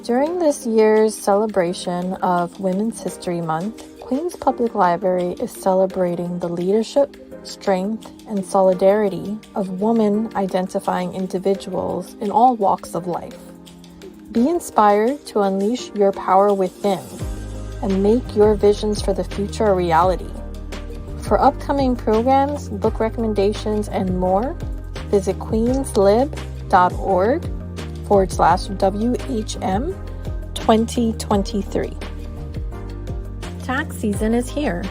During this year's celebration of Women's History Month, Queens Public Library is celebrating the leadership, strength, and solidarity of women identifying individuals in all walks of life. Be inspired to unleash your power within and make your visions for the future a reality. For upcoming programs, book recommendations, and more, visit queenslib.org/WHM 2023. Tax season is here.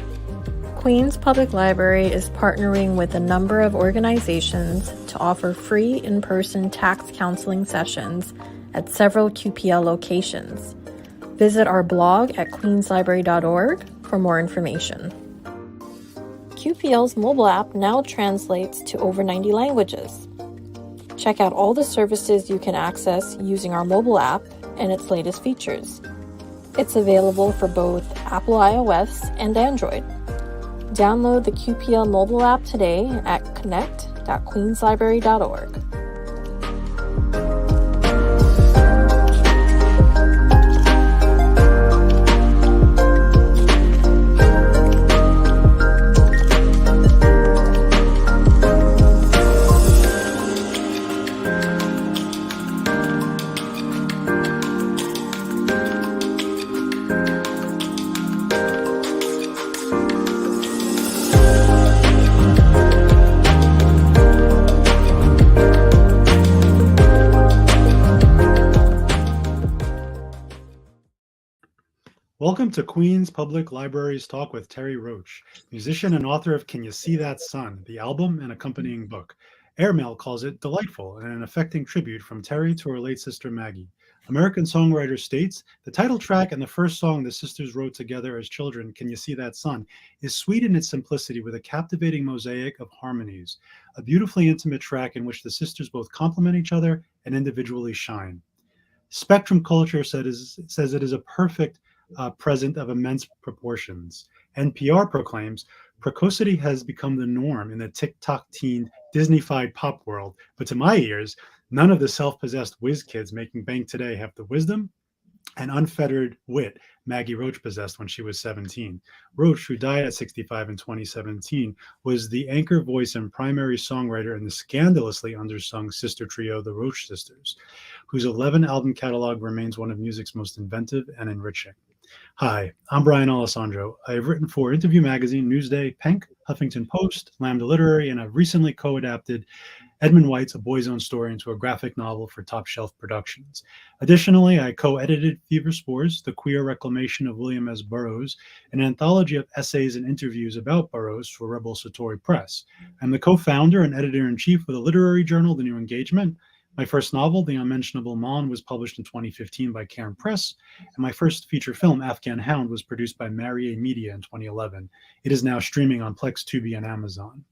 Queens Public Library is partnering with a number of organizations to offer free in-person tax counseling sessions at several QPL locations. Visit our blog at queenslibrary.org for more information. QPL's mobile app now translates to over 90 languages. Check out all the services you can access using our mobile app and its latest features. It's available for both Apple iOS and Android. Download the QPL mobile app today at connect.queenslibrary.org. Welcome to Queens Public Library's Talk with Terry Roach, musician and author of Can You See That Sun, the album and accompanying book. Airmail calls it delightful and an affecting tribute from Terry to her late sister Maggie. American Songwriter states, the title track and the first song the sisters wrote together as children, Can You See That Sun, is sweet in its simplicity with a captivating mosaic of harmonies, a beautifully intimate track in which the sisters both complement each other and individually shine. Spectrum Culture says it is a perfect present of immense proportions. NPR proclaims, precocity has become the norm in the TikTok teen Disney-fied pop world, but to my ears, none of the self-possessed whiz kids making bank today have the wisdom and unfettered wit Maggie Roach possessed when she was 17. Roach, who died at 65 in 2017, was the anchor voice and primary songwriter in the scandalously undersung sister trio, the Roach Sisters, whose 11-album catalog remains one of music's most inventive and enriching. Hi, I'm Brian Alessandro. I have written for Interview Magazine, Newsday, Penk, Huffington Post, Lambda Literary, and I've recently co-adapted Edmund White's A Boy's Own Story into a graphic novel for Top Shelf Productions. Additionally, I co-edited Fever Spores, The Queer Reclamation of William S. Burroughs, an anthology of essays and interviews about Burroughs for Rebel Satori Press. I'm the co-founder and editor-in-chief of the literary journal, The New Engagement. My first novel, The Unmentionable Mon, was published in 2015 by Cairn Press, and my first feature film, Afghan Hound, was produced by Marrier Media in 2011. It is now streaming on Plex, Tubi, and Amazon.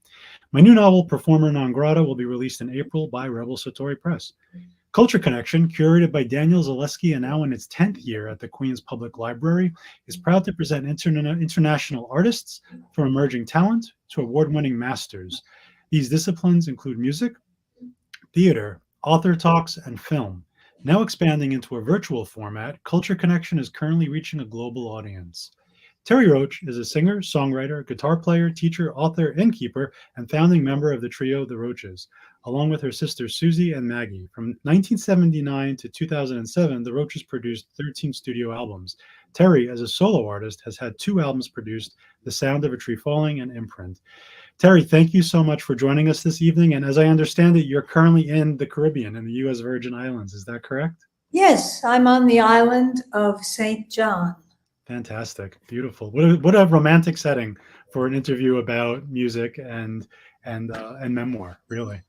My new novel, Performer Non Grata, will be released in April by Rebel Satori Press. Culture Connection, curated by Daniel Zaleski and now in its 10th year at the Queens Public Library, is proud to present international artists from emerging talent to award-winning masters. These disciplines include music, theater, author talks, and film. Now expanding into a virtual format, Culture Connection is currently reaching a global audience. Terry Roach is a singer, songwriter, guitar player, teacher, author, innkeeper, and founding member of the trio The Roaches, along with her sisters Susie and Maggie. From 1979 to 2007, The Roaches produced 13 studio albums. Terry, as a solo artist, has had 2 albums produced, The Sound of a Tree Falling and Imprint. Terry, thank you so much for joining us this evening. And as I understand it, you're currently in the Caribbean, in the U.S. Virgin Islands. Is that correct? Yes, I'm on the island of St. John. Fantastic. Beautiful. What a romantic setting for an interview about music and memoir, really.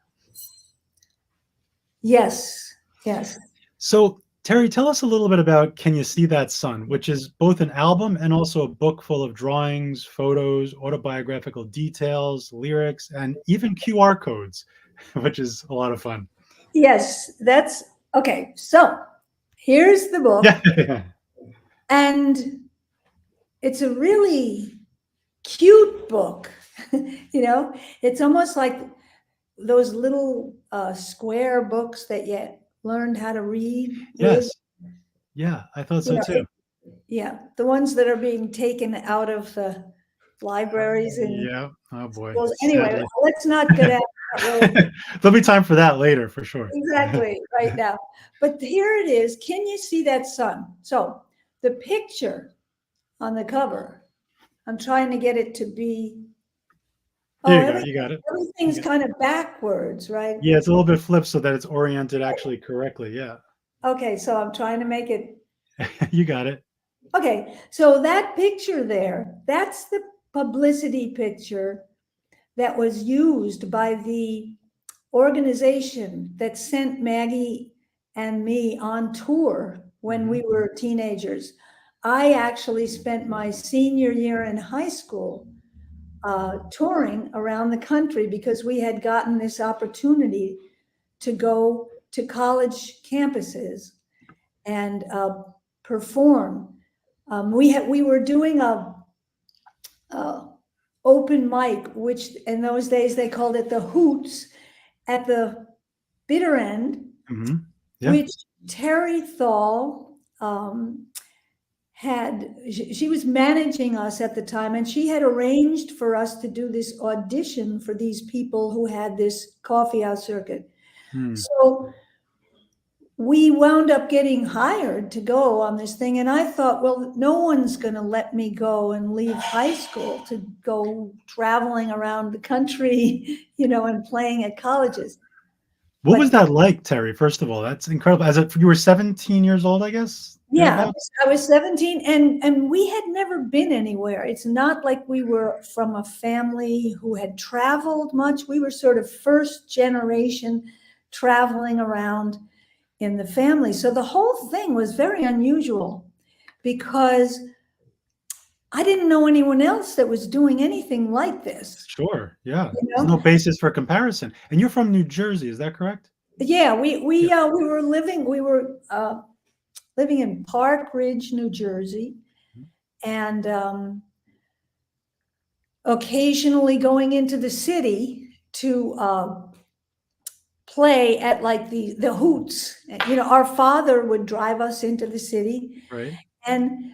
Yes, yes. So, Terry, tell us a little bit about Can You See That Sun, which is both an album and also a book full of drawings, photos, autobiographical details, lyrics, and even QR codes, which is a lot of fun. Yes, that's okay. So here's the book. Yeah. And it's a really cute book. It's almost like those little square books that you learned how to read. Yes. Yeah, I thought You so know, too. yeah, the ones that are being taken out of the libraries and Yeah. Oh boy. schools. Anyway, Sadly. let's not get out that road. There'll be time for that later for sure. Exactly, right now. But here it is. Can you see that sun? So the picture on the cover, I'm trying to get it to be, Here oh, you go. You got it. everything's You got- kind of backwards, right? Yeah, it's a little bit flipped so that it's oriented actually correctly. Yeah. Okay, so I'm trying to make it, You got it. okay, so that picture there, that's the publicity picture that was used by the organization that sent Maggie and me on tour when we were teenagers. I actually spent my senior year in high school touring around the country because we had gotten this opportunity to go to college campuses and perform. We were doing a open mic, which in those days they called it the Hoots, at the bitter end, Yeah. which Terry Thal she was managing us at the time, and she had arranged for us to do this audition for these people who had this coffee house circuit. So we wound up getting hired to go on this thing. And I thought, well, no one's going to let me go and leave high school to go traveling around the country, and playing at colleges. What But- was that like, Terry? First of all, that's incredible. You were 17 years old, I guess? Yeah, I was 17 and we had never been anywhere. It's not like we were from a family who had traveled much. We were sort of first generation traveling around in the family. So the whole thing was very unusual because I didn't know anyone else that was doing anything like this. Sure. Yeah. There's no basis for comparison. And you're from New Jersey, is that correct? Yeah, we were living in Park Ridge, New Jersey, and occasionally going into the city to play at like the Hoots. Our father would drive us into the city, Right. and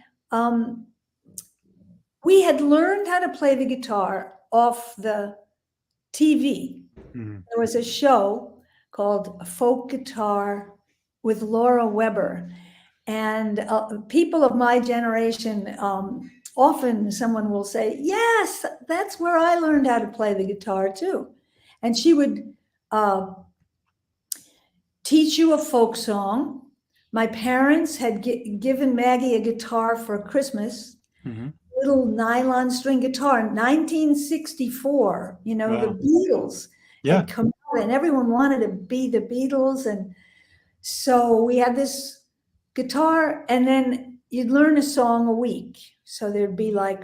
we had learned how to play the guitar off the TV. There was a show called Folk Guitar with Laura Weber. And people of my generation, often someone will say, yes, that's where I learned how to play the guitar too. And she would teach you a folk song. My parents had given Maggie a guitar for Christmas, little nylon string guitar in 1964. Wow. The Beatles had come out and everyone wanted to be the Beatles. And so we had this guitar, and then you'd learn a song a week. So there'd be like,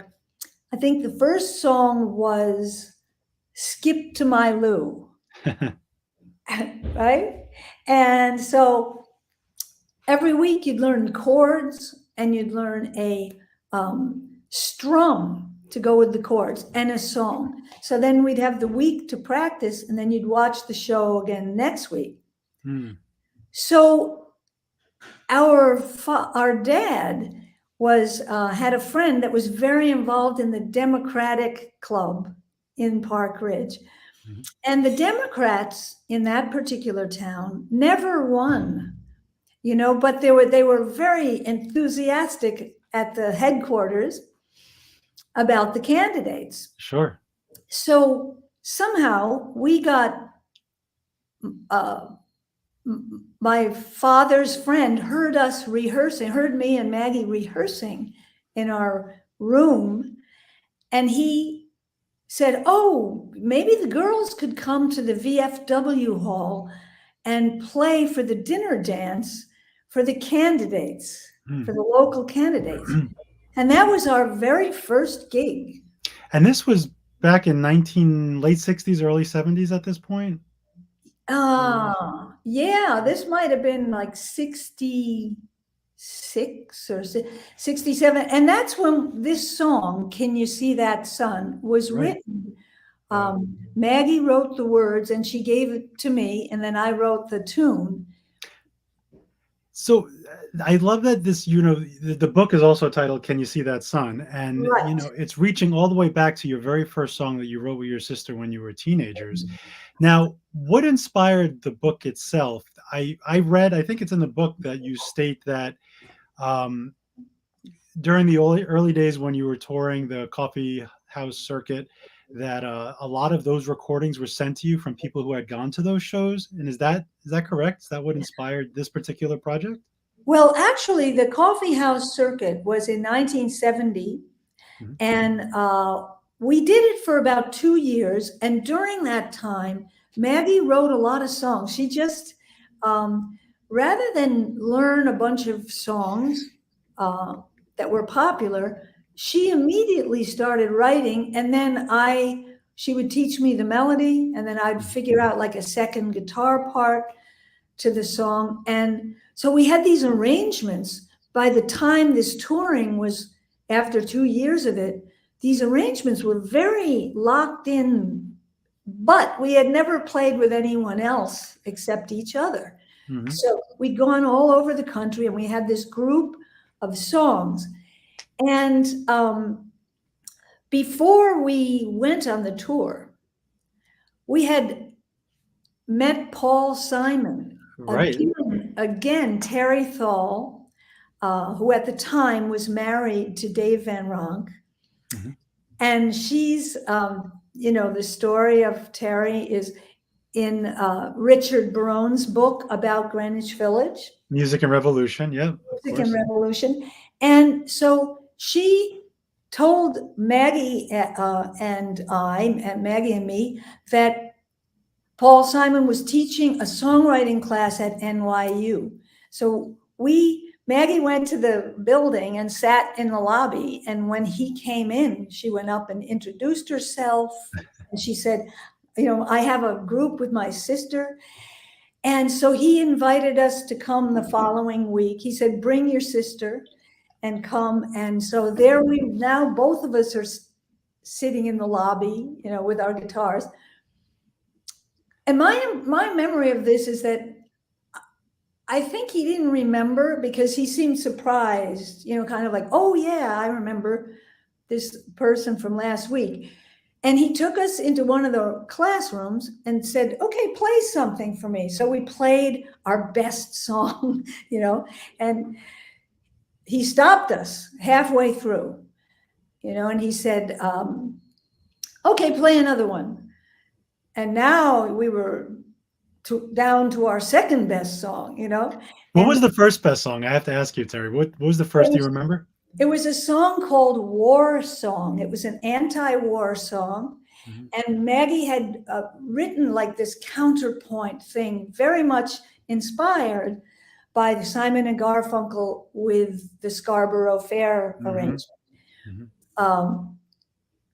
I think the first song was Skip to My Lou, right? And so every week you'd learn chords and you'd learn a strum to go with the chords and a song. So then we'd have the week to practice, and then you'd watch the show again next week. So our dad had a friend that was very involved in the Democratic Club in Park Ridge. And the Democrats in that particular town never won, but they were very enthusiastic at the headquarters about the candidates. Sure. So somehow we got my father's friend heard me and Maggie rehearsing in our room. And he said, oh, maybe the girls could come to the VFW hall and play for the dinner dance for the candidates, for the local candidates. And that was our very first gig. And this was back in late 60s, early 70s at this point? Yeah, this might have been like 66 or 67. And that's when this song, Can You See That Sun, was written. Maggie wrote the words and she gave it to me, and then I wrote the tune. So I love that this, the book is also titled "Can You See That Sun?" And Right. it's reaching all the way back to your very first song that you wrote with your sister when you were teenagers. Now, what inspired the book itself? I read, I think it's in the book that you state that um, during the early days when you were touring the coffee house circuit, that a lot of those recordings were sent to you from people who had gone to those shows. And is that correct? Is that what inspired this particular project? Well, actually, the coffee house circuit was in 1970, Mhm. and we did it for about 2 years. And during that time, Maggie wrote a lot of songs. She just, rather than learn a bunch of songs that were popular, she immediately started writing. And then she would teach me the melody, and then I'd figure out like a second guitar part to the song. And so we had these arrangements. By the time this touring was, after 2 years of it, these arrangements were very locked in, but we had never played with anyone else except each other. Mhm. So we'd gone all over the country and we had this group of songs. And before we went on the tour, we had met Paul Simon. Right. Again, Terry Thal, who at the time was married to Dave Van Ronk. Mhm. And she's, the story of Terry is in Richard Barone's book about Greenwich Village, Music and Revolution. Yeah, of Music and course. Revolution. And so she told Maggie and Maggie and me, that Paul Simon was teaching a songwriting class at NYU. So Maggie went to the building and sat in the lobby. And when he came in, she went up and introduced herself. And she said, I have a group with my sister. And so he invited us to come the following week. He said, bring your sister and come. And so there now both of us are sitting in the lobby, with our guitars. And my memory of this is that I think he didn't remember, because he seemed surprised, kind of like, oh yeah, I remember this person from last week. And he took us into one of the classrooms and said, okay, play something for me. So we played our best song, and he stopped us halfway through, and he said, okay, play another one. And now we were down to our second best song, What was the first best song? I have to ask you, Terry. What was the first? Do you remember? It was a song called War Song. It was an anti-war song. Mhm. And Maggie had written like this counterpoint thing, very much inspired by the Simon and Garfunkel with the Scarborough Fair Mhm. arrangement. Mhm.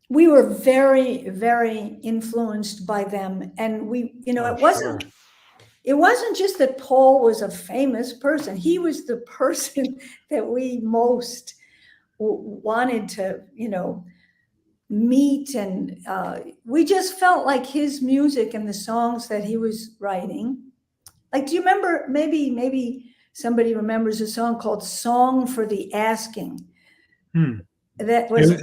We were very, very influenced by them. And Sure. it wasn't just that Paul was a famous person. He was the person that we most wanted to, meet. And we just felt like his music and the songs that he was writing. Like, do you remember, maybe somebody remembers a song called Song for the Asking? That was,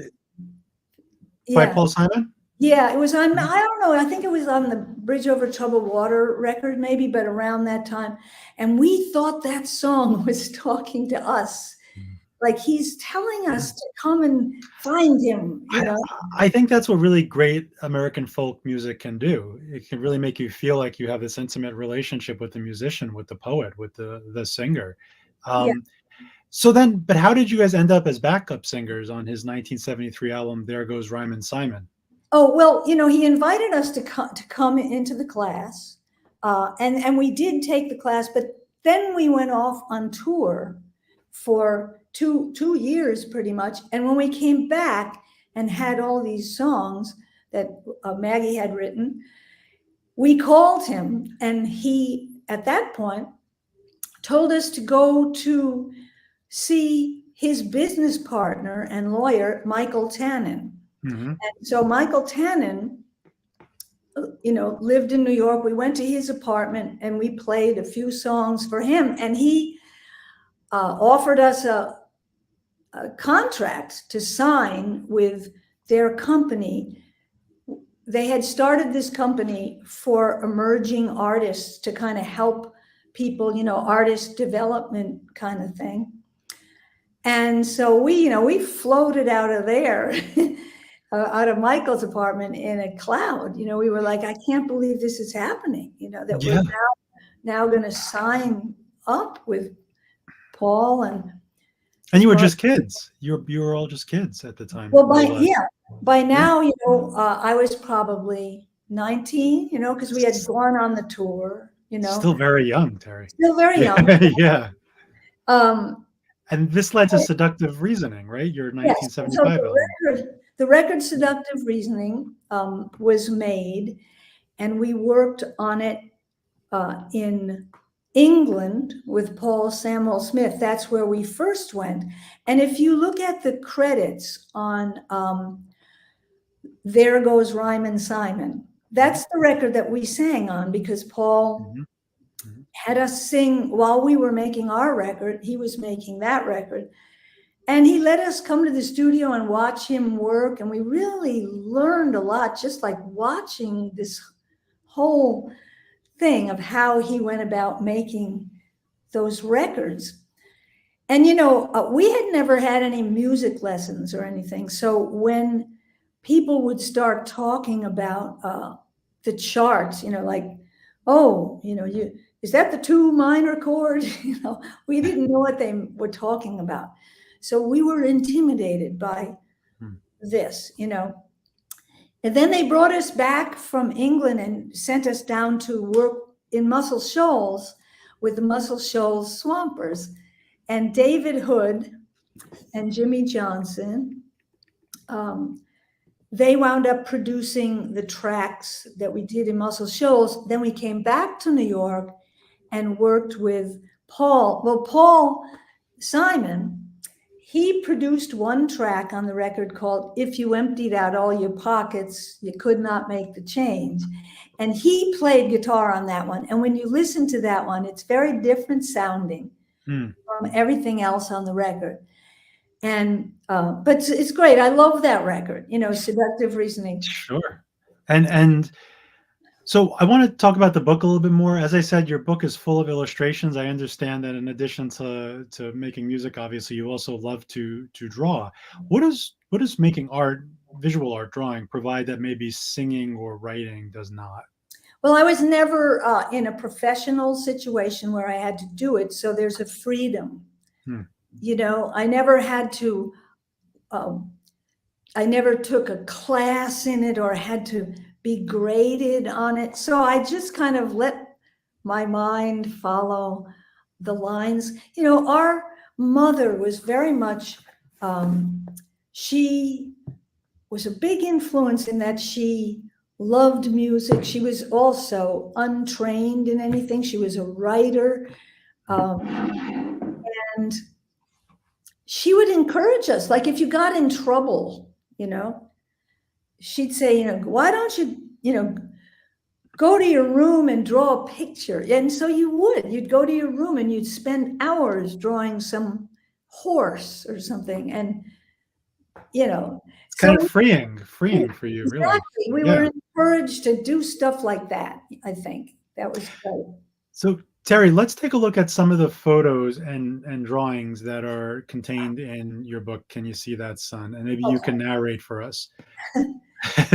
By Paul Simon? Yeah, it was on, I don't know, I think it was on the Bridge Over Troubled Water record, maybe, but around that time. And we thought that song was talking to us. Like he's telling us to come and find him, I think that's what really great American folk music can do. It can really make you feel like you have this intimate relationship with the musician, with the poet, with the singer. Yeah. But how did you guys end up as backup singers on his 1973 album, There Goes Rhymin' Simon? Oh, well, he invited us to come into the class. And we did take the class, but then we went off on tour for two years pretty much. And when we came back and had all these songs that Maggie had written, we called him, and he, at that point, told us to go to see his business partner and lawyer, Michael Tannen. Mm-hmm. And so Michael Tannen, lived in New York. We went to his apartment and we played a few songs for him. And he offered us a contract to sign with their company. They had started this company for emerging artists to kind of help people, artist development kind of thing. And so we floated out of there, out of Michael's apartment in a cloud. We were like, I can't believe this is happening, that we're now going to sign up with Paul. And you were just kids. You were all just kids at the time. Well, by now, I was probably 19, because we had gone on the tour, Still very young, Terry. Still very young. Yeah. And this led to Seductive Reasoning, right? Your 1975 album. The record Seductive Reasoning was made, and we worked on it in England with Paul Samwell-Smith. That's where we first went. And if you look at the credits on There Goes Rhymin' Simon, that's the record that we sang on, because Paul had us sing while we were making our record. He was making that record. And he let us come to the studio and watch him work. And we really learned a lot, just like watching this whole thing of how he went about making those records. And, we had never had any music lessons or anything. So when people would start talking about the charts, like, is that the 2 minor chord? We didn't know what they were talking about. So we were intimidated by this, And then they brought us back from England and sent us down to work in Muscle Shoals with the Muscle Shoals Swampers. And David Hood and Jimmy Johnson, they wound up producing the tracks that we did in Muscle Shoals. Then we came back to New York and worked with Paul. Well, Paul Simon, he produced one track on the record called If You Emptied Out All Your Pockets, You Could Not Make the Change. And he played guitar on that one. And when you listen to that one, it's very different sounding from everything else on the record. And but it's great. I love that record, Seductive Reasoning. Sure. And so I want to talk about the book a little bit more. As I said, your book is full of illustrations. I understand that in addition to making music, obviously, you also love to draw. What does making art, visual art, drawing, provide that maybe singing or writing does not? Well, I was never in a professional situation where I had to do it. So there's a freedom. I never had to, I never took a class in it or had to be graded on it. So I just kind of let my mind follow the lines. Our mother was very much, she was a big influence in that she loved music. She was also untrained in anything. She was a writer. And she would encourage us. Like if you got in trouble, she'd say, why don't you, go to your room and draw a picture? And so you'd go to your room and you'd spend hours drawing some horse or something. And, it's kind of freeing for you, really. Exactly. We were encouraged to do stuff like that. I think that was great. So Terry, let's take a look at some of the photos and drawings that are contained in your book, Can You See That Sun? And maybe you can narrate for us.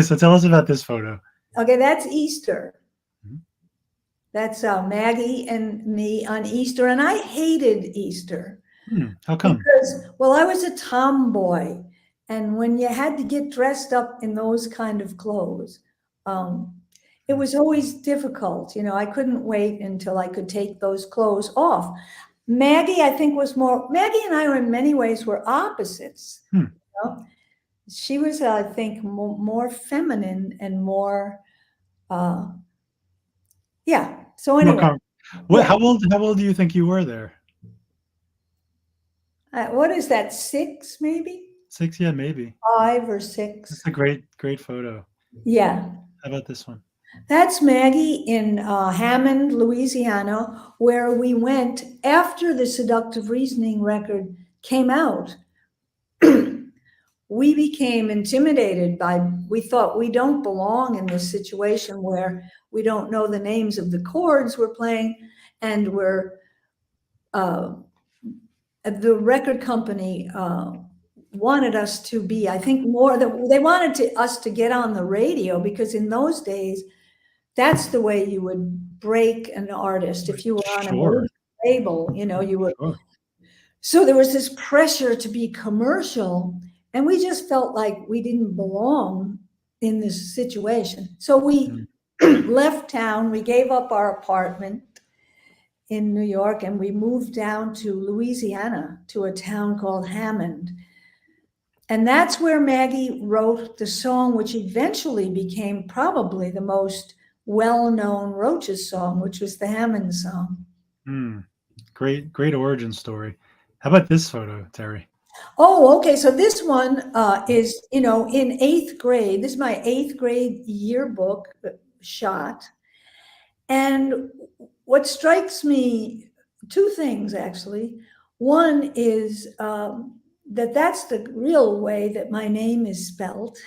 So tell us about this photo. Okay, that's Easter. That's Maggie and me on Easter. And I hated Easter. How come? Because, I was a tomboy. And when you had to get dressed up in those kind of clothes, it was always difficult. I couldn't wait until I could take those clothes off. Maggie, I think, Maggie and I in many ways were opposites. She was, I think, more feminine and more, So anyway. How old do you think you were there? What is that, 6 maybe? 6, yeah, maybe. 5 or 6. That's a great photo. Yeah. How about this one? That's Maggie in Hammond, Louisiana, where we went after the Seductive Reasoning record came out. We became intimidated we thought we don't belong in this situation where we don't know the names of the chords we're playing, and the record company wanted us to be, I think, they wanted us to get on the radio, because in those days, that's the way you would break an artist. If you were on a Sure. major label, you would. Sure. So there was this pressure to be commercial, and we just felt like we didn't belong in this situation. So we left town, we gave up our apartment in New York, and we moved down to Louisiana, to a town called Hammond. And that's where Maggie wrote the song, which eventually became probably the most well-known Roaches song, which was the Hammond song. Great origin story. How about this photo, Terry? Oh, okay. So this one is, in 8th grade. This is my 8th grade yearbook shot. And what strikes me, two things actually. One is that's the real way that my name is spelled.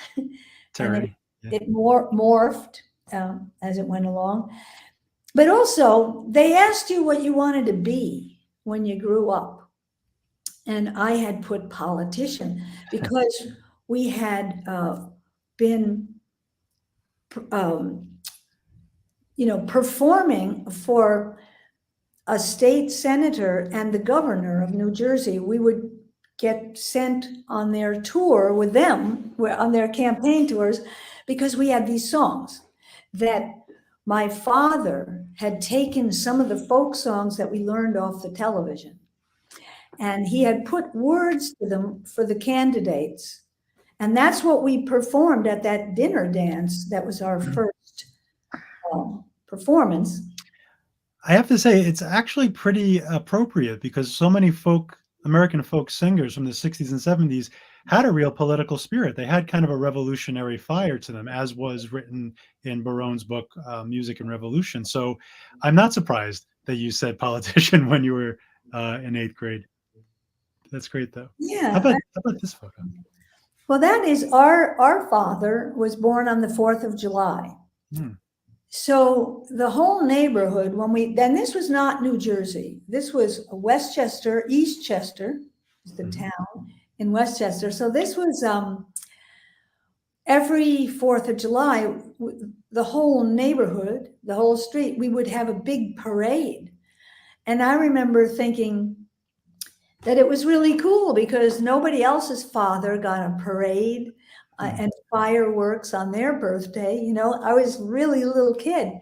Terry. And it morphed as it went along. But also, they asked you what you wanted to be when you grew up. And I had put politician, because we had been, performing for a state senator and the governor of New Jersey. We would get sent on their tour with them, on their campaign tours, because we had these songs that my father had taken some of the folk songs that we learned off the television, and he had put words to them for the candidates. And that's what we performed at that dinner dance. That was our first performance. I have to say, it's actually pretty appropriate, because so many American folk singers from the 60s and 70s had a real political spirit. They had kind of a revolutionary fire to them, as was written in Barone's book, Music and Revolution. So I'm not surprised that you said politician when you were in 8th grade. That's great, though. Yeah. How about this photo? Well, that is our father was born on the 4th of July. So the whole neighborhood, then this was not New Jersey. This was Westchester, Eastchester is the town in Westchester. So this was every 4th of July, the whole neighborhood, the whole street, we would have a big parade. And I remember thinking that it was really cool, because nobody else's father got a parade and fireworks on their birthday. I was really a little kid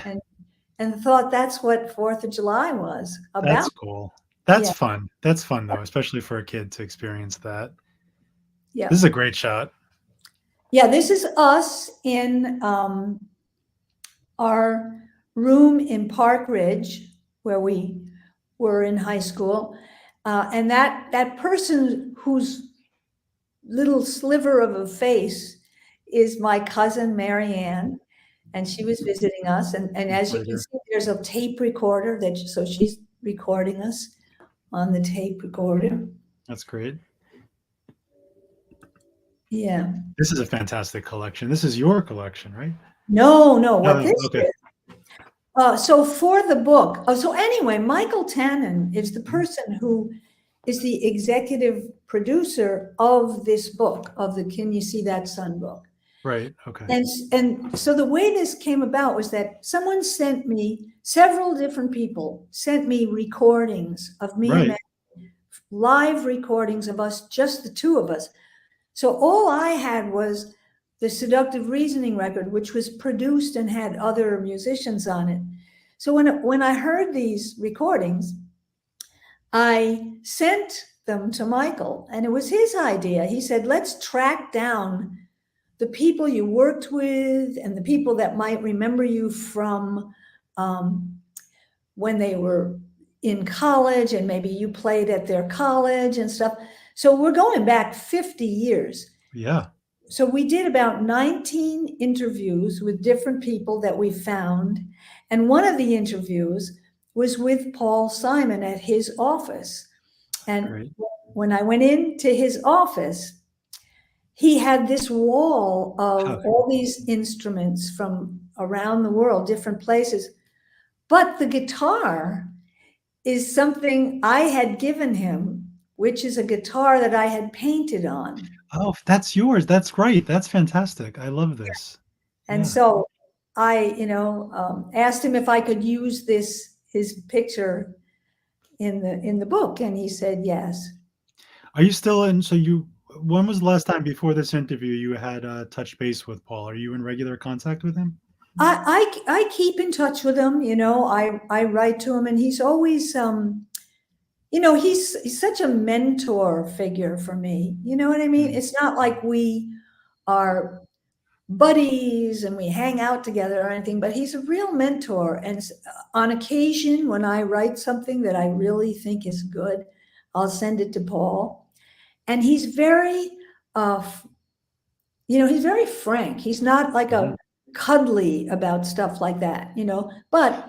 and thought that's what 4th of July was about. That's cool. That's fun. That's fun, though, especially for a kid to experience that. Yeah. This is a great shot. Yeah, this is us in our room in Park Ridge, where we were in high school. And that person whose little sliver of a face is my cousin Marianne, and she was visiting us. And as you can see, there's a tape recorder so she's recording us on the tape recorder. That's great. Yeah. This is a fantastic collection. This is your collection, right? No. What this is. So for the book. So anyway, Michael Tannen is the person who is the executive producer of this book, of the Can You See That Sun book. Right. Okay. And so the way this came about was that someone sent me, several different people sent me recordings of me and Maggie, live recordings of us, just the two of us. So all I had was the Seductive Reasoning record, which was produced and had other musicians on it. So when I heard these recordings, I sent them to Michael, and it was his idea. He said, let's track down the people you worked with and the people that might remember you from when they were in college, and maybe you played at their college and stuff. So we're going back 50 years. Yeah. so we did about 19 interviews with different people that we found. And one of the interviews was with Paul Simon at his office. And Great. when I went into his office, he had this wall of all these instruments from around the world, different places. But the guitar is something I had given him, which is a guitar that I had painted on. Oh, that's yours. That's great. That's fantastic. I love this. And Yeah. so I, asked him if I could use his picture in the book, and he said yes. Are you still in? So when was the last time before this interview you had touch base with Paul? Are you in regular contact with him? I keep in touch with him. I write to him, and he's always, he's such a mentor figure for me. You know what I mean? It's not like we are buddies and we hang out together or anything, but he's a real mentor. And on occasion, when I write something that I really think is good, I'll send it to Paul. And he's very, he's very frank. He's not like a cuddly about stuff like that, but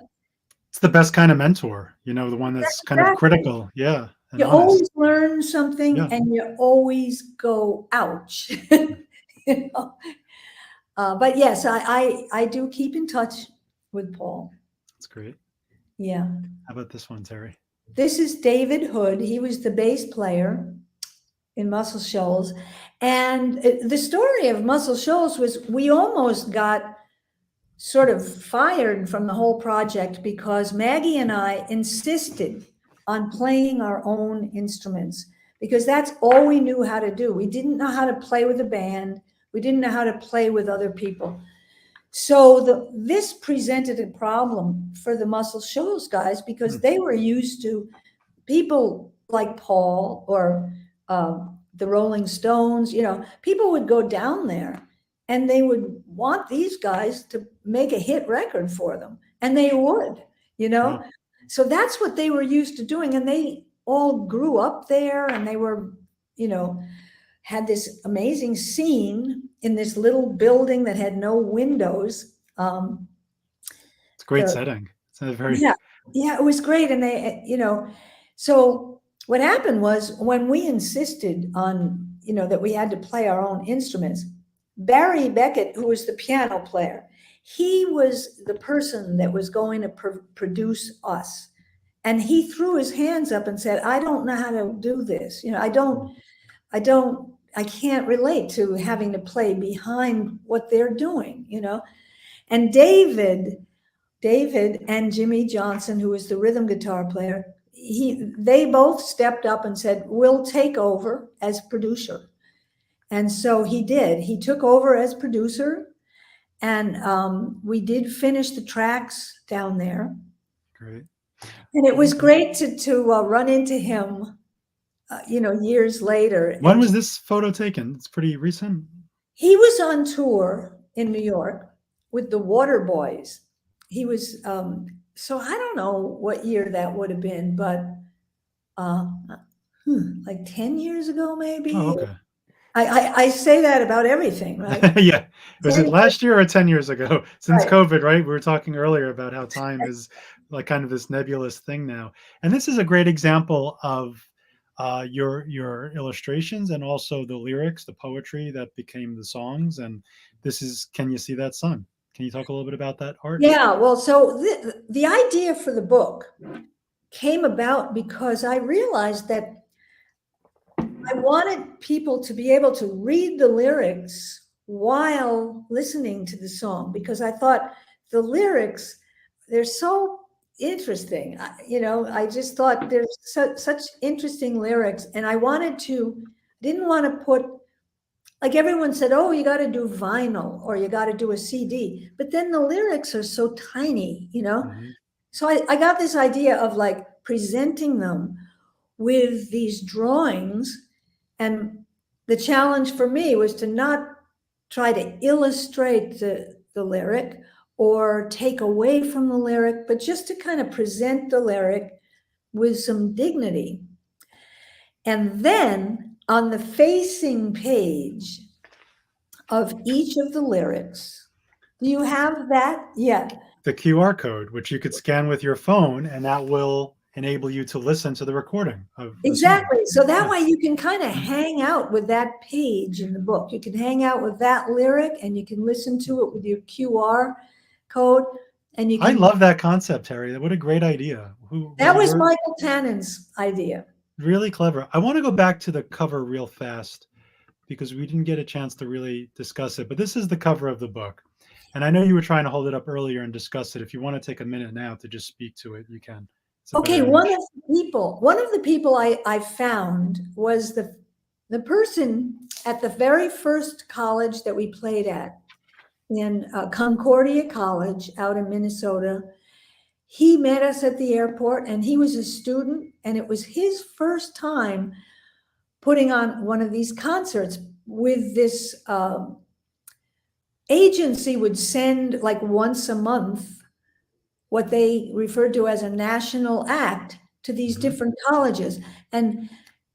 it's the best kind of mentor, the one that's kind of critical. Yeah. You always learn something and you always go, ouch. But yes, I do keep in touch with Paul. That's great. Yeah. How about this one, Terry? This is David Hood. He was the bass player in Muscle Shoals. And the story of Muscle Shoals was we almost got sort of fired from the whole project because Maggie and I insisted on playing our own instruments because that's all we knew how to do. We didn't know how to play with a band. We didn't know how to play with other people. So this presented a problem for the Muscle Shoals guys because they were used to people like Paul or the Rolling Stones. People would go down there and they would want these guys to make a hit record for them. And they would, So that's what they were used to doing. And they all grew up there and they were, had this amazing scene in this little building that had no windows. It's a great setting. It's a very it was great. And they, so what happened was when we insisted on, that we had to play our own instruments, Barry Beckett, who was the piano player, he was the person that was going to produce us. And he threw his hands up and said, I don't know how to do this. I can't relate to having to play behind what they're doing, And David and Jimmy Johnson, who was the rhythm guitar player, they both stepped up and said, we'll take over as producer. And so he did. He took over as producer and we did finish the tracks down there. Great. And it was great to run into him years later. When was this photo taken? It's pretty recent. He was on tour in New York with the Waterboys. He was, so I don't know what year that would have been, but like 10 years ago, maybe. Oh, okay. I say that about everything, right? Yeah. Was it last year or 10 years ago? Since COVID, right? We were talking earlier about how time is like kind of this nebulous thing now. And this is a great example of your illustrations and also the lyrics, the poetry that became the songs. And this is Can You See That Sun? Can you talk a little bit about that art? Yeah, well, so the idea for the book came about because I realized that I wanted people to be able to read the lyrics while listening to the song because I thought the lyrics, they're so interesting. I just thought there's such interesting lyrics and I didn't want to put, like everyone said, oh, you got to do vinyl or you got to do a CD, but then the lyrics are so tiny, Mm-hmm. So I got this idea of like presenting them with these drawings. And the challenge for me was to not try to illustrate the lyric or take away from the lyric, but just to kind of present the lyric with some dignity. And then on the facing page, of each of the lyrics. Do you have that? Yeah. The QR code, which you could scan with your phone, and that will enable you to listen to the recording of the song. Exactly. So that Yeah. way you can kind of hang out with that page in the book. You can hang out with that lyric and you can listen to it with your QR code. And you I can, love that concept, Terry. What a great idea. that was You're Michael Tannen's idea. really clever. I want to go back to the cover real fast because we didn't get a chance to really discuss it, but this is the cover of the book. And I know you were trying to hold it up earlier and discuss it. If you want to take a minute now to just speak to it, you can. It's a Okay, better one image. of the people I found was the person at the very first college that we played at in Concordia College out in Minnesota. He met us at the airport and he was a student, and it was his first time putting on one of these concerts with this agency would send like once a month what they referred to as a national act to these Mhm. different colleges. And,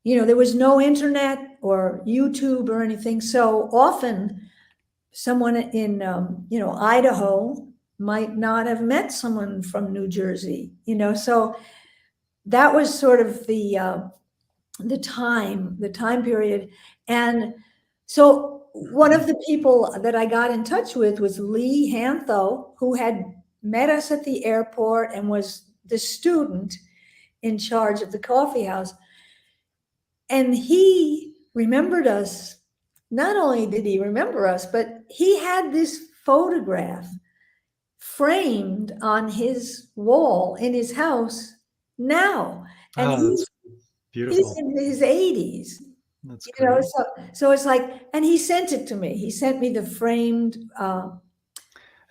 there was no internet or YouTube or anything. So often someone in, Idaho might not have met someone from New Jersey, so that was sort of the time period. And so one of the people that I got in touch with was Lee Hantho, who had met us at the airport and was the student in charge of the coffee house. And he remembered us. Not only did he remember us, but he had this photograph framed on his wall in his house now. And Oh, he's beautiful. in his 80s. That's You know, great. so it's like, and he sent it to me. He sent me the framed,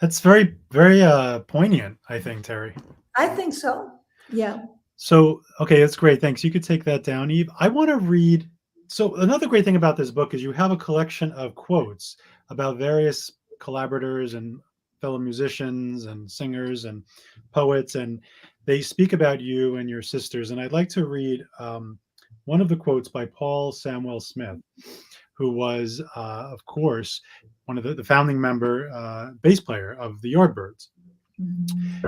That's very, very poignant, I think, Terry. I think so. Yeah. So, okay, that's great. Thanks. You could take that down, Eve. I want to read. So, another great thing about this book is you have a collection of quotes about various collaborators and fellow musicians and singers and poets, and they speak about you and your sisters. And I'd like to read one of the quotes by Paul Samuel Smith, who was, of course, one of the founding member, bass player of the Yardbirds.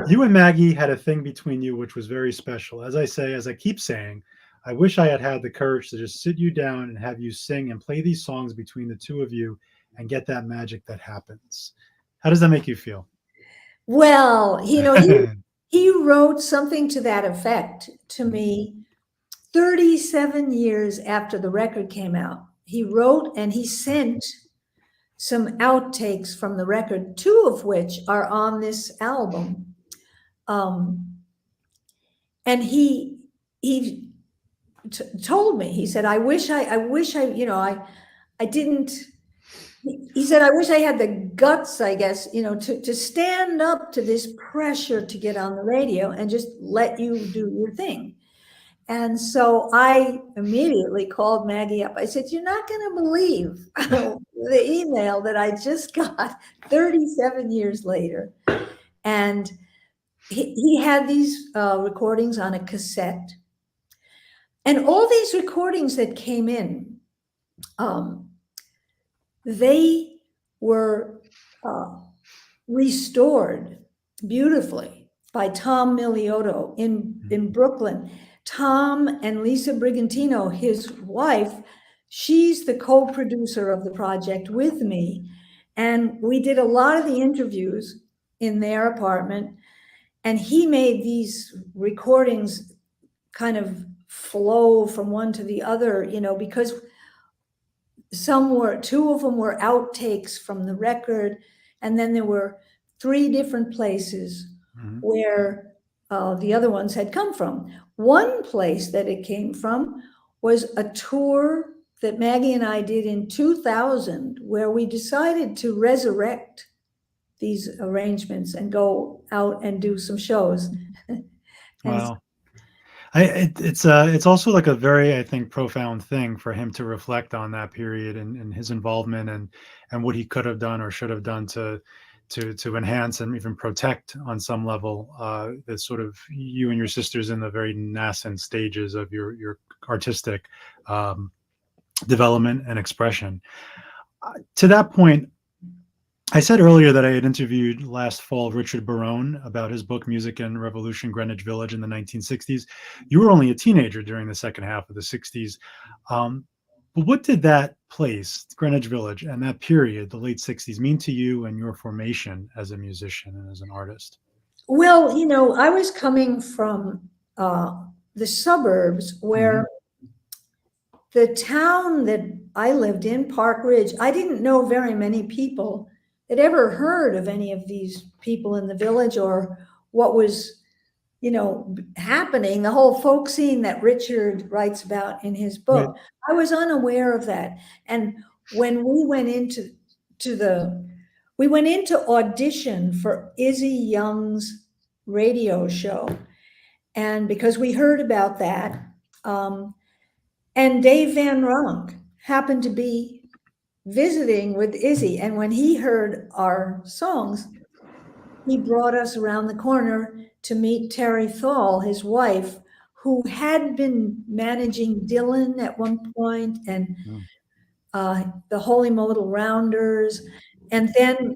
You and Maggie had a thing between you which was very special. As I keep saying, I wish I had had the courage to just sit you down and have you sing and play these songs between the two of you and get that magic that happens. How does that make you feel? Well, he wrote something to that effect to me 37 years after the record came out. He wrote and he sent some outtakes from the record, two of which are on this album. And he told me, he said, I wish I, I didn't, he said, I wish I had the guts, I guess, to stand up to this pressure to get on the radio and just let you do your thing. And so I immediately called Maggie up. I said, you're not going to believe the email that I just got 37 years later. And he had these recordings on a cassette. And all these recordings that came in, they were restored beautifully by Tom Miliotto in Brooklyn. Tom and Lisa Brigantino, his wife, she's the co-producer of the project with me. And we did a lot of the interviews in their apartment. And he made these recordings kind of flow from one to the other, because two of them were outtakes from the record. And then there were 3 different places where the other ones had come from. One place that it came from was a tour that Maggie and I did in 2000, where we decided to resurrect these arrangements and go out and do some shows. Wow. It's also like a very, I think, profound thing for him to reflect on that period and his involvement and what he could have done or should have done to enhance and even protect on some level the sort of you and your sisters in the very nascent stages of your artistic development and expression. To that point, I said earlier that I had interviewed last fall Richard Barone about his book Music and Revolution Greenwich Village in the 1960s. You were only a teenager during the second half of the 60s. But what did that place, Greenwich Village, and that period, the late 60s, mean to you and your formation as a musician and as an artist? Well, I was coming from the suburbs where the town that I lived in, Park Ridge, I didn't know very many people that ever heard of any of these people in the village or what was, happening, the whole folk scene that Richard writes about in his book. Right. I was unaware of that. And when we went into audition for Izzy Young's radio show. And because we heard about that, and Dave Van Ronk happened to be visiting with Izzy. And when he heard our songs, he brought us around the corner to meet Terry Thal, his wife, who had been managing Dylan at one point and the Holy Modal Rounders. And then,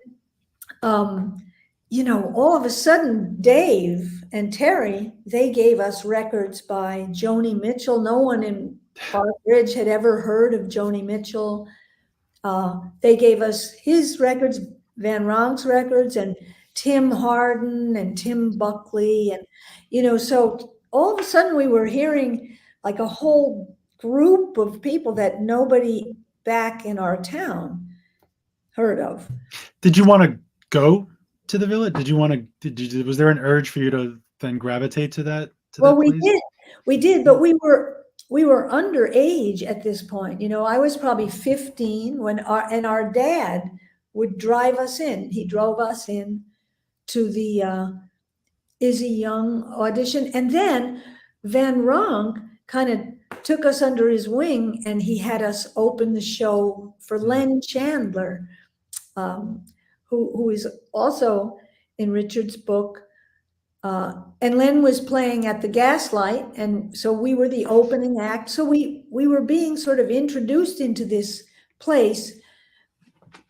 all of a sudden, Dave and Terry, they gave us records by Joni Mitchell. No one in Park Ridge had ever heard of Joni Mitchell. They gave us his records, Van Ronk's records, and Tim Hardin and Tim Buckley. And, so all of a sudden we were hearing like a whole group of people that nobody back in our town heard of. Did you want to go to the village? Was there an urge for you to then gravitate to that? Well, we did, but we were underage at this point. I was probably 15 when our dad would drive us in. He drove us in to the Izzy Young audition. And then Van Ronk kind of took us under his wing and he had us open the show for Len Chandler, who is also in Richard's book. And Len was playing at the Gaslight, and so we were the opening act. So we were being sort of introduced into this place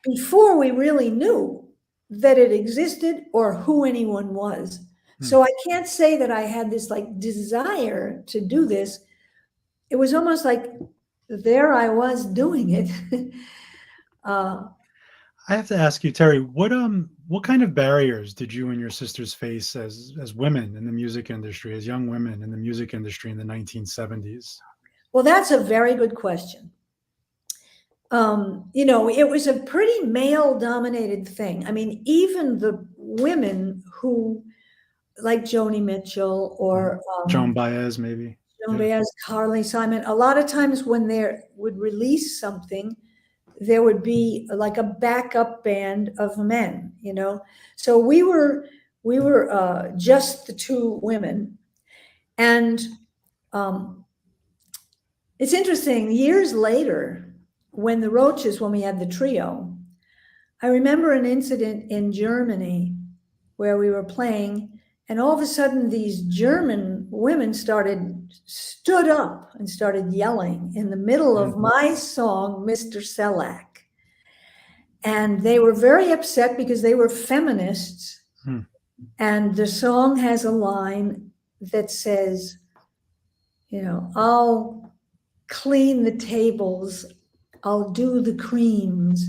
before we really knew that it existed or who anyone was. So I can't say that I had this like desire to do this. It was almost like there I was doing it. I have to ask you, Terry, what kind of barriers did you and your sisters face as women in the music industry, as young women in the music industry in the 1970s? Well, that's a very good question. It was a pretty male-dominated thing. I mean, even the women who, like Joni Mitchell or Joan Baez, maybe. Joan Baez, Carly Simon, a lot of times when they would release something, there would be like a backup band of men, So we were just the two women. And it's interesting, years later, when we had the trio, I remember an incident in Germany where we were playing, and all of a sudden these German women stood up and started yelling in the middle of my song, Mr. Selak. And they were very upset because they were feminists. And the song has a line that says, I'll clean the tables, I'll do the creams,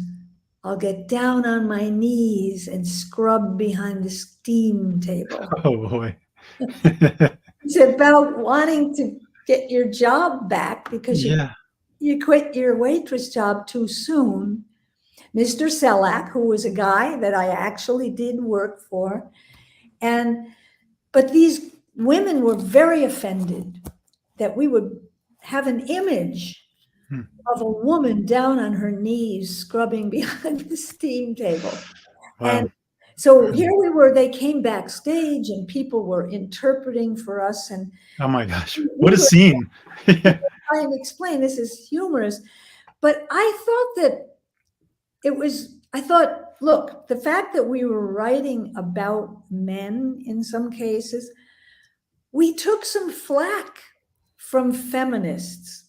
I'll get down on my knees and scrub behind the steam table. Oh boy. It's about wanting to get your job back because you quit your waitress job too soon. Mr. Selak, who was a guy that I actually did work for. But these women were very offended that we would have an image of a woman down on her knees scrubbing behind the steam table. Wow. And so here we were, they came backstage and people were interpreting for us. And oh my gosh, what a scene. Trying to explain, this is humorous. But I thought, look, the fact that we were writing about men in some cases, we took some flack from feminists.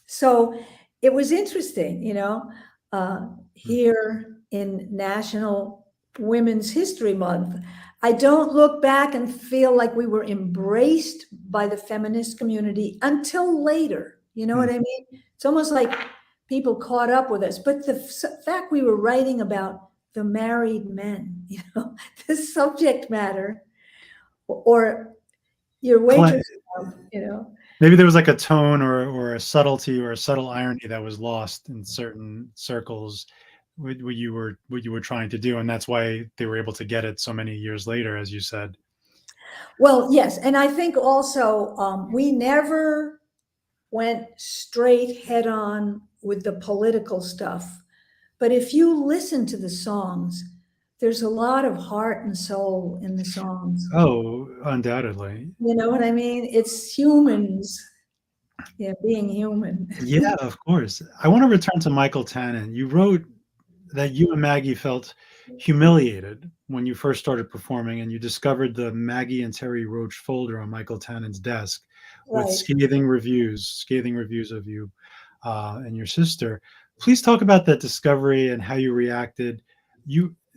So it was interesting, here in National Women's History Month, I don't look back and feel like we were embraced by the feminist community until later. You know what I mean? It's almost like people caught up with us. But the fact we were writing about the married men, the subject matter, or your waitress, Maybe there was like a tone or a subtlety or a subtle irony that was lost in certain circles, what you were trying to do, and that's why they were able to get it so many years later, as you said. Well, yes, and I think also we never went straight head on with the political stuff. But if you listen to the songs, there's a lot of heart and soul in the songs. Oh, undoubtedly. You know what I mean? It's humans, being human. Yeah, of course. I want to return to Michael Tannen. You wrote that you and Maggie felt humiliated when you first started performing, and you discovered the Maggie and Terry Roach folder on Michael Tannen's desk with scathing reviews of you and your sister. Please talk about that discovery and how you reacted.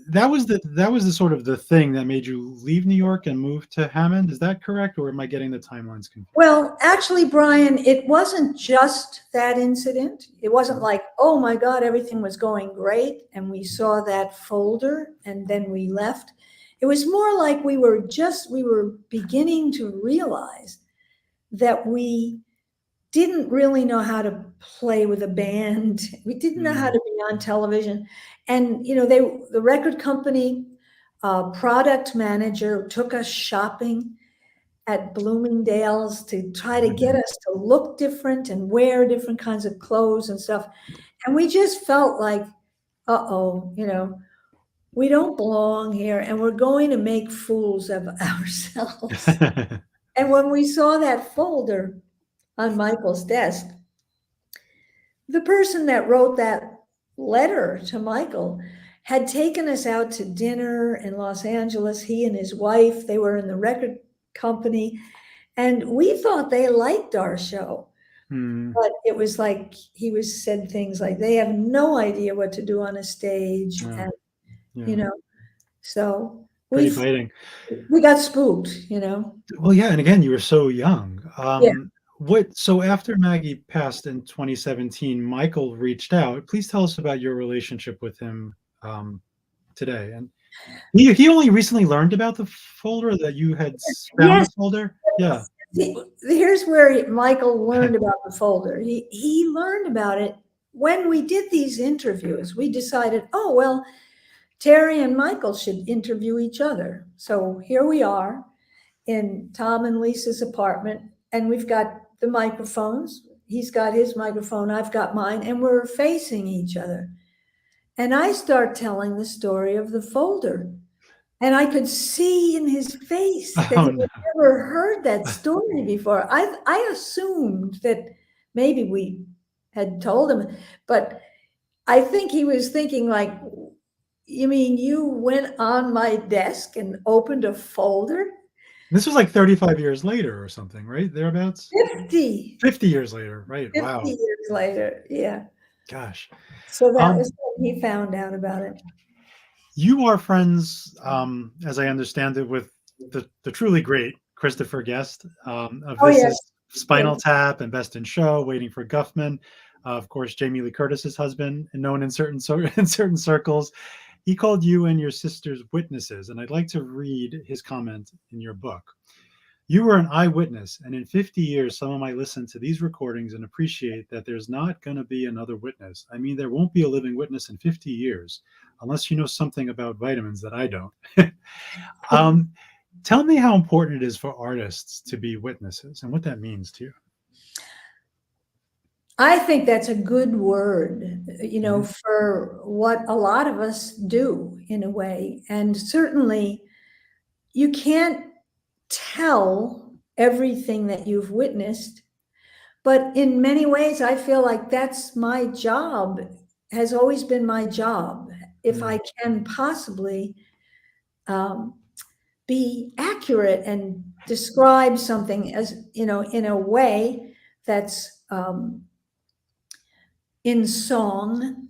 That was the sort of the thing that made you leave New York and move to Hammond. Is that correct, or am I getting the timelines confused? Well, actually, Brian, it wasn't just that incident. It wasn't like, oh my God, everything was going great and we saw that folder and then we left. It was more like we were beginning to realize that we didn't really know how to play with a band. We didn't know how to be on television. And, the record company product manager took us shopping at Bloomingdale's to try to get us to look different and wear different kinds of clothes and stuff. And we just felt like, we don't belong here and we're going to make fools of ourselves. And when we saw that folder on Michael's desk, the person that wrote that letter to Michael had taken us out to dinner in Los Angeles. He and his wife, they were in the record company, and we thought they liked our show. But it was like said things like they have no idea what to do on a stage, and so pretty biting. We got spooked, Well, yeah, and again, you were so young. So after Maggie passed in 2017, Michael reached out. Please tell us about your relationship with him today. And he only recently learned about the folder, that you had found the folder. Yeah. Here's where Michael learned about the folder. He learned about it when we did these interviews. We decided, Terry and Michael should interview each other. So here we are in Tom and Lisa's apartment, and we've got the microphones. He's got his microphone, I've got mine, and we're facing each other. And I start telling the story of the folder. And I could see in his face that he had never heard that story before. I assumed that maybe we had told him, but I think he was thinking like, you mean you went on my desk and opened a folder? This was like 35 years later or something, right? Thereabouts? 50 years later, right? 50 wow. years later, yeah. Gosh. So that was when he found out about it. You are friends, as I understand it, with the truly great Christopher Guest of This Is Spinal Tap and Best in Show, Waiting for Guffman. Of course, Jamie Lee Curtis's husband, known in certain circles. He called you and your sisters witnesses, and I'd like to read his comment in your book. You were an eyewitness, and in 50 years, someone might listen to these recordings and appreciate that there's not going to be another witness. I mean, there won't be a living witness in 50 years, unless you know something about vitamins that I don't. Tell me how important it is for artists to be witnesses and what that means to you. I think that's a good word, for what a lot of us do in a way. And certainly you can't tell everything that you've witnessed, but in many ways, I feel like that's my job, has always been my job. If I can possibly be accurate and describe something as, in a way that's, in song.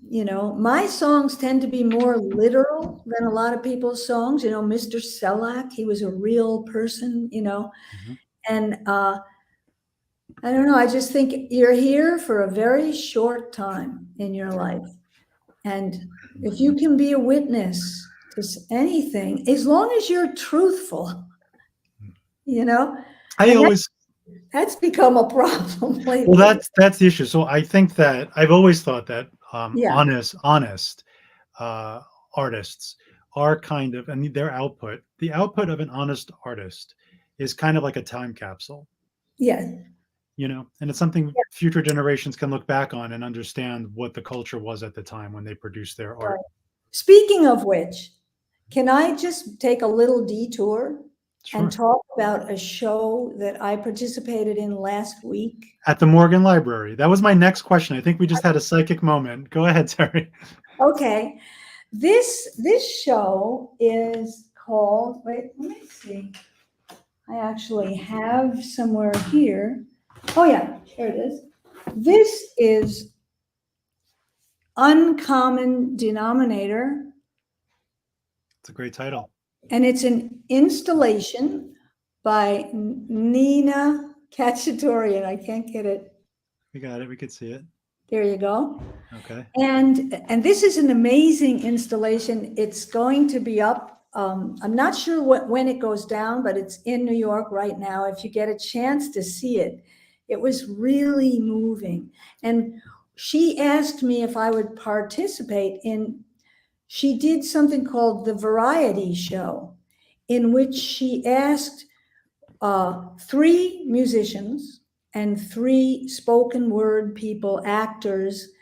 My songs tend to be more literal than a lot of people's songs. Mr. Selak, he was a real person, Mhm. and I don't know, I just think you're here for a very short time in your life. And if you can be a witness to anything, as long as you're truthful, I and always that's become a problem lately. Well, that's the issue. So I think that I've always thought that Yeah. honest uh, artists are kind of, and their output, the output of an honest artist is kind of like a time capsule, Yeah. and it's something future generations can look back on and understand what the culture was at the time when they produced their art. Speaking of which, can I just take a little detour and Sure. talk about a show that I participated in last week? At the Morgan Library. That was my next question. I think we just had a psychic moment. Go ahead, Terry. Okay. This show is called, wait, let me see. I actually have somewhere here. Oh yeah, here it is. This is Uncommon Denominator, It's a great title. and it's an installation by Nina Cacciatorian. I can't get it. We got it. We could see it. There you go. Okay. And this is an amazing installation. It's going to be up. I'm not sure when it goes down, but it's in New York right now. If you get a chance to see it, it was really moving. And she asked me if I would participate in. She did something called the Variety Show, in which she asked 3 musicians and 3 spoken word people, actors,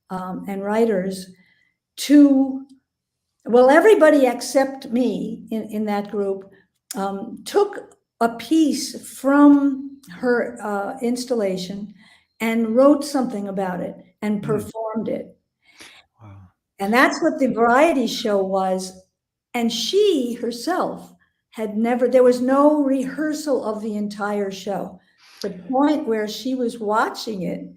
and writers everybody except me in that group took a piece from her installation and wrote something about it and performed it. Wow. And that's what the Variety Show was. And she herself there was no rehearsal of the entire show. The point where she was watching it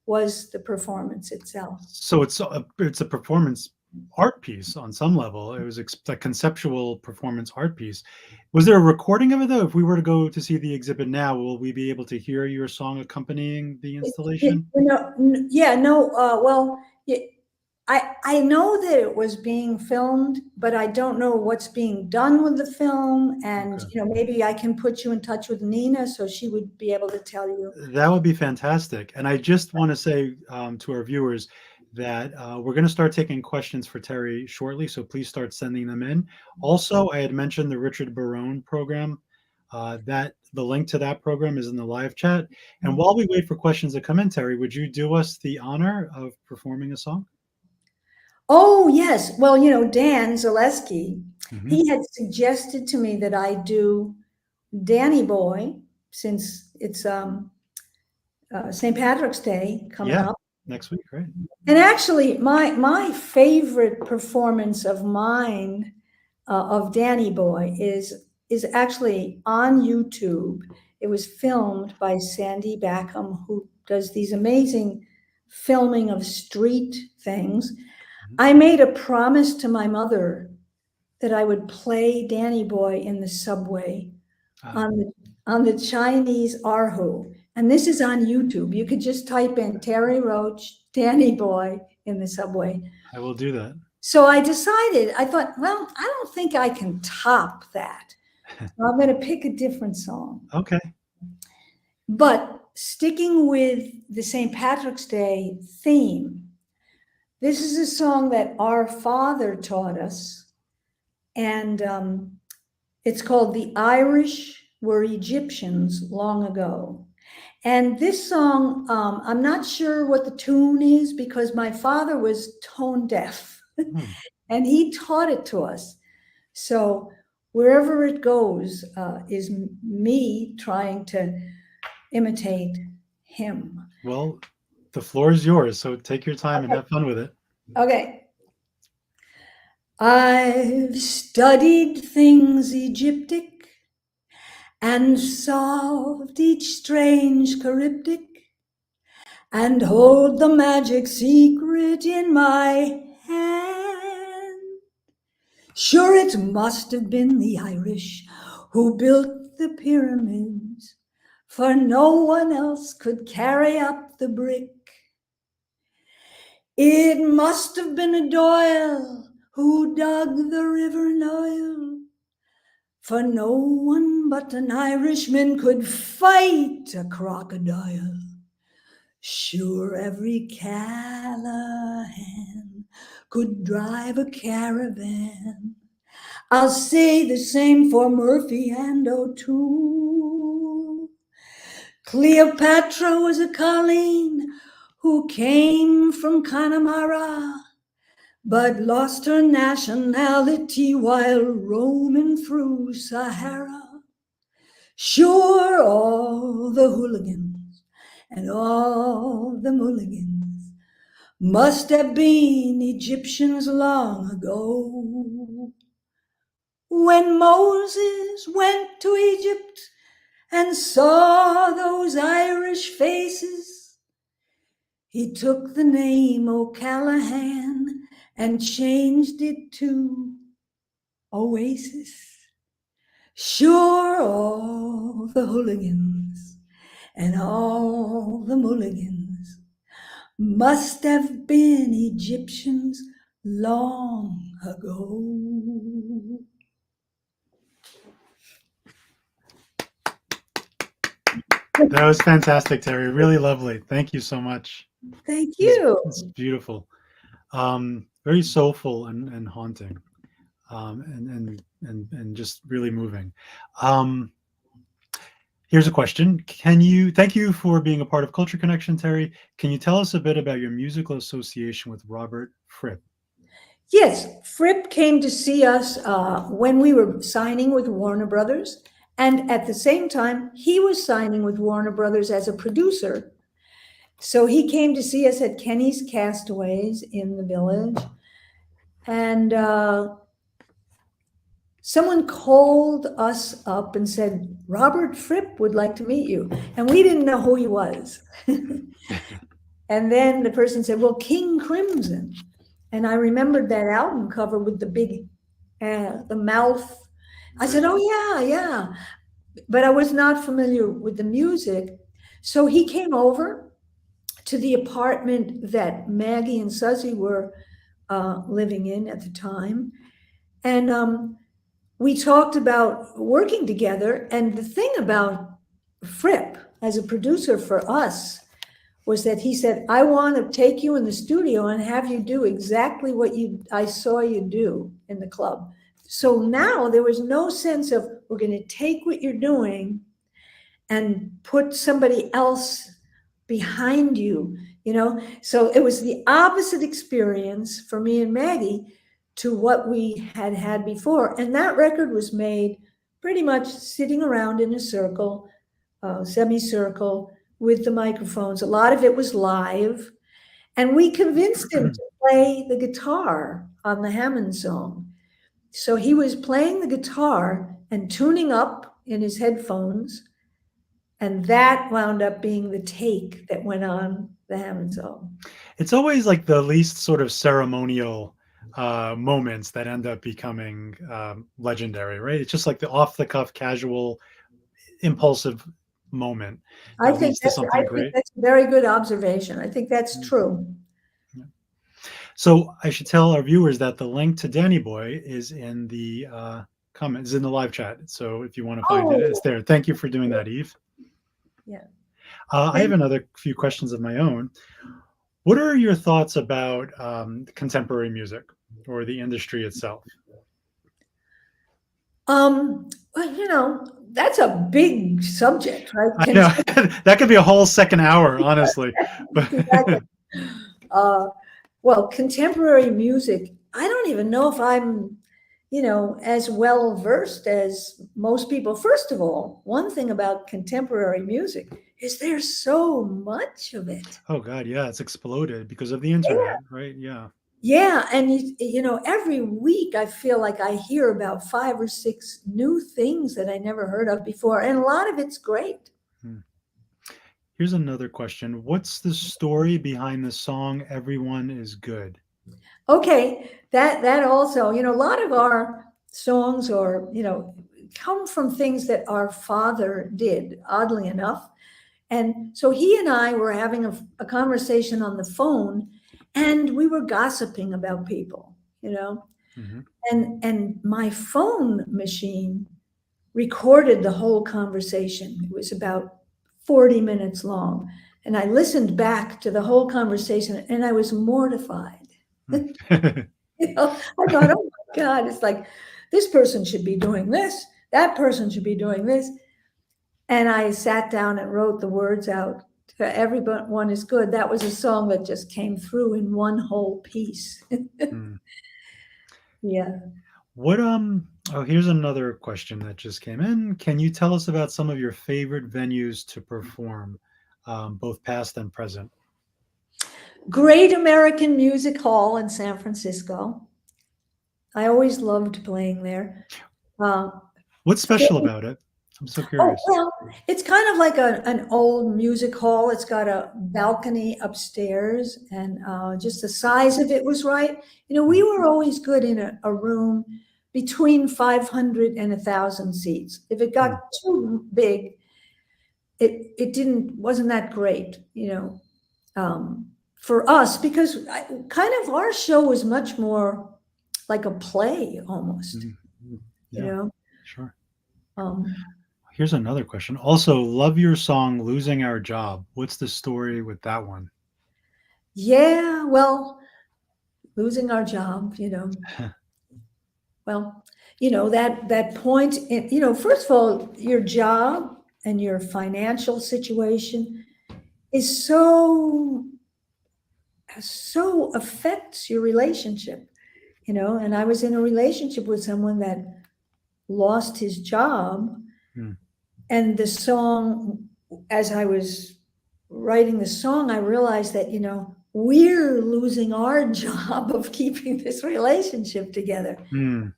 was the performance itself. So it's a performance art piece on some level. It was a conceptual performance art piece. Was there a recording of it though? If we were to go to see the exhibit now, will we be able to hear your song accompanying the installation? I know that it was being filmed, but I don't know what's being done with the film. And, Okay. maybe I can put you in touch with Nina so she would be able to tell you. That would be fantastic. And I just want to say to our viewers that we're going to start taking questions for Terry shortly. So please start sending them in. Also, I had mentioned the Richard Barone program. The link to that program is in the live chat. And while we wait for questions to come in, Terry, would you do us the honor of performing a song? Oh, yes. Well, Dan Zaleski, he had suggested to me that I do Danny Boy, since it's St. Patrick's Day coming up. Next week, right? And actually, my favorite performance of mine of Danny Boy is actually on YouTube. It was filmed by Sandy Backham, who does these amazing filming of street things. I made a promise to my mother that I would play Danny Boy in the subway on the Chinese Erhu. And this is on YouTube. You could just type in Terry Roach, Danny Boy in the subway. I will do that. So I thought, well, I don't think I can top that. So I'm going to pick a different song. Okay. But sticking with the St. Patrick's Day theme, this is a song that our father taught us, and it's called "The Irish Were Egyptians Long Ago." And this song, I'm not sure what the tune is because my father was tone deaf and he taught it to us. So wherever it goes is me trying to imitate him. Well, the floor is yours, so take your time and have fun with it. Okay. I've studied things Egyptic and solved each strange charybdic, and hold the magic secret in my hand. Sure, it must have been the Irish who built the pyramids, for no one else could carry up the brick. It must have been a Doyle who dug the River Nile, for no one but an Irishman could fight a crocodile. Sure, every Callahan could drive a caravan. I'll say the same for Murphy and O'Toole. Cleopatra was a Colleen who came from Connemara, but lost her nationality while roaming through Sahara. Sure, all the hooligans and all the mulligans must have been Egyptians long ago. When Moses went to Egypt and saw those Irish faces, he took the name O'Callahan and changed it to Oasis. Sure, all the hooligans and all the mulligans must have been Egyptians long ago. That was fantastic, Terry. Really lovely. Thank you so much. Thank you. It's beautiful. Very soulful and haunting, and just really moving. Here's a question. Thank you for being a part of Culture Connection, Terry. Can you tell us a bit about your musical association with Robert Fripp? Yes, Fripp came to see us when we were signing with Warner Brothers. And at the same time, he was signing with Warner Brothers as a producer. So he came to see us at Kenny's Castaways in the Village. And someone called us up and said, Robert Fripp would like to meet you. And we didn't know who he was. And then the person said, well, King Crimson. And I remembered that album cover with the big, the mouth. I said, oh, yeah. But I was not familiar with the music. So he came over to the apartment that Maggie and Suzy were living in at the time. And we talked about working together. And the thing about Fripp as a producer for us was that he said, I want to take you in the studio and have you do exactly what I saw you do in the club. So now there was no sense of, we're going to take what you're doing and put somebody else behind you, you know? So it was the opposite experience for me and Maggie to what we had had before. And that record was made pretty much sitting around in a circle, semicircle with the microphones. A lot of it was live. And we convinced him to play the guitar on the Hammond song. So he was playing the guitar and tuning up in his headphones. And that wound up being the take that went on the Hammond song. It's always like the least sort of ceremonial moments that end up becoming legendary, right? It's just like the off-the-cuff, casual, impulsive moment. I think that's a very good observation. I think that's true. So I should tell our viewers that the link to Danny Boy is in the comments, in the live chat. So if you want to find it, it's there. Thank you for doing that, Eve. Yeah. I have another few questions of my own. What are your thoughts about contemporary music or the industry itself? Well, you know, that's a big subject, right? I know. That could be a whole second hour, honestly. Well, contemporary music, I don't even know if I'm, you know, as well versed as most people. First of all, one thing about contemporary music is there's so much of it. Oh God, yeah, it's exploded because of the internet, right? Yeah. Yeah, and you know, every week I feel like I hear about 5 or 6 new things that I never heard of before, and a lot of it's great. Here's another question. What's the story behind the song Everyone is Good? Okay, that also, a lot of our songs or, come from things that our father did, oddly enough. And so he and I were having a conversation on the phone, and we were gossiping about people. Mhm. And my phone machine recorded the whole conversation. It was about 40 minutes long. And I listened back to the whole conversation and I was mortified. I thought, oh my God, it's like this person should be doing this, that person should be doing this. And I sat down and wrote the words out to Everyone is Good. That was a song that just came through in one whole piece. Mm. Yeah. Here's another question that just came in. Can you tell us about some of your favorite venues to perform, both past and present? Great American Music Hall in San Francisco. I always loved playing there. Uh, What's special about it? I'm so oh, curious. well, it's kind of like an old music hall. It's got a balcony upstairs, and just the size of it was right. We were always good in a room between 500 and 1,000 seats. If it got too big, wasn't that great, for us, because kind of our show was much more like a play almost, Mhm. you Yeah, know. sure. Um, Here's another question. Also, love your song Losing Our Job. What's the story with that one? yeah, well, losing our job, well, that point first of all, your job and your financial situation is so affects your relationship, and I was in a relationship with someone that lost his job. Hmm. And the song, as I was writing the song, I realized that, we're losing our job of keeping this relationship together. Hmm.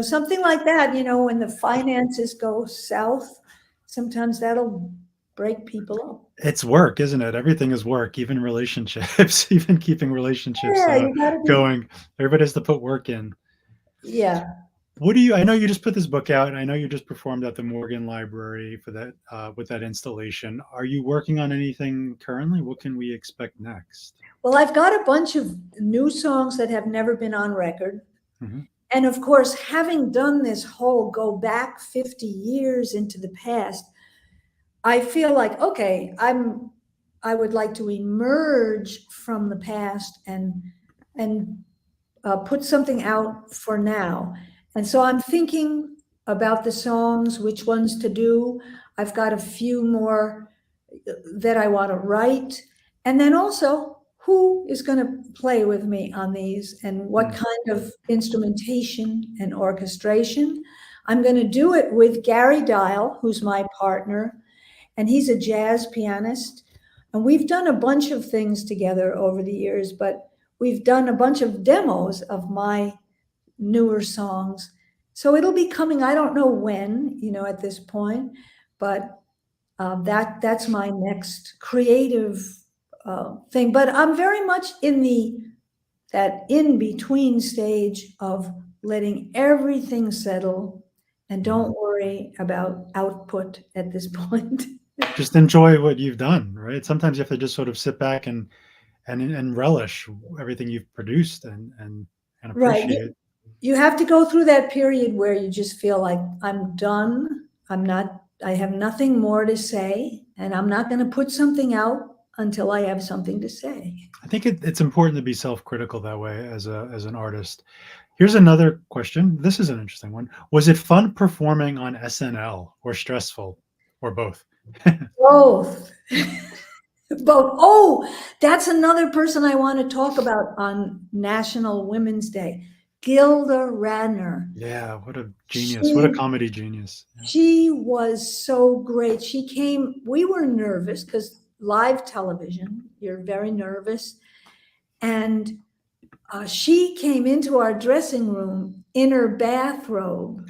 Something like that, when the finances go south, sometimes that'll break people up. It's work, isn't it? Everything is work, even relationships, even keeping relationships Yeah, you gotta be, going. Everybody has to put work in. yeah. I know you just put this book out, and I know you just performed at the Morgan Library for that with that installation. Are you working on anything currently? What can we expect next? Well, I've got a bunch of new songs that have never been on record. Hmm. And of course, having done this whole go back 50 years into the past, I feel like, okay, I would like to emerge from the past and put something out for now. And so I'm thinking about the songs, which ones to do. I've got a few more that I want to write. And then also, who is going to play with me on these and what kind of instrumentation and orchestration? I'm going to do it with Gary Dial, who's my partner, and he's a jazz pianist. And we've done a bunch of things together over the years, but we've done a bunch of demos of my newer songs. So it'll be coming, I don't know when, at this point, but that's my next creative thing. But I'm very much in that in between stage of letting everything settle and don't worry about output at this point. Just enjoy what you've done, right? Sometimes you have to just sort of sit back and relish everything you've produced and Right. appreciate. You have to go through that period where you just feel like I'm done. I have nothing more to say, and I'm not going to put something out until I have something to say. I think it's important to be self-critical that way as an artist. Here's another question. This is an interesting one. Was it fun performing on SNL or stressful or both? Both. Both. Oh, that's another person I want to talk about on National Women's Day. Gilda Radner. Yeah, what a genius. What a comedy genius. Yeah. She was so great. We were nervous because live television, you're very nervous. And she came into our dressing room in her bathrobe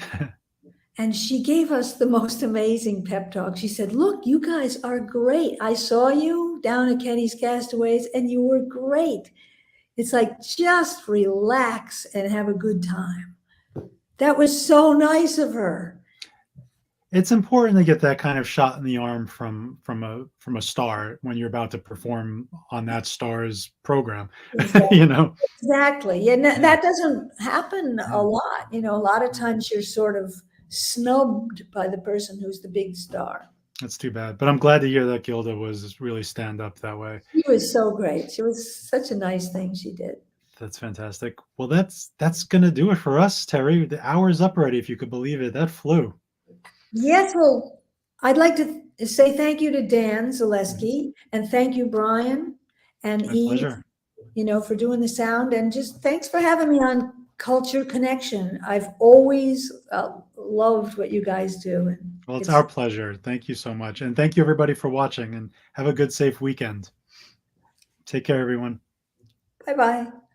And she gave us the most amazing pep talk. She said, look, you guys are great. I saw you down at Kenny's Castaways and you were great. It's like, just relax and have a good time. That was so nice of her. It's important to get that kind of shot in the arm from a star when you're about to perform on that star's program. You know. Exactly. And that doesn't happen a lot. You know, a lot of times you're sort of snubbed by the person who's the big star. That's too bad. But I'm glad to hear that Gilda was really stand up that way. She was so great. She was such a nice thing she did. That's fantastic. Well, that's gonna do it for us, Terry. The hour's up already, if you could believe it. That flew. Yes, well, I'd like to say thank you to Dan Zaleski and thank you, Brian and My Eve, pleasure. you know, for doing the sound, and just thanks for having me on Culture Connection. I've always loved what you guys do. And Well, it's our pleasure. Thank you so much. And thank you everybody for watching, and have a good, safe weekend. Take care, everyone. bye-bye.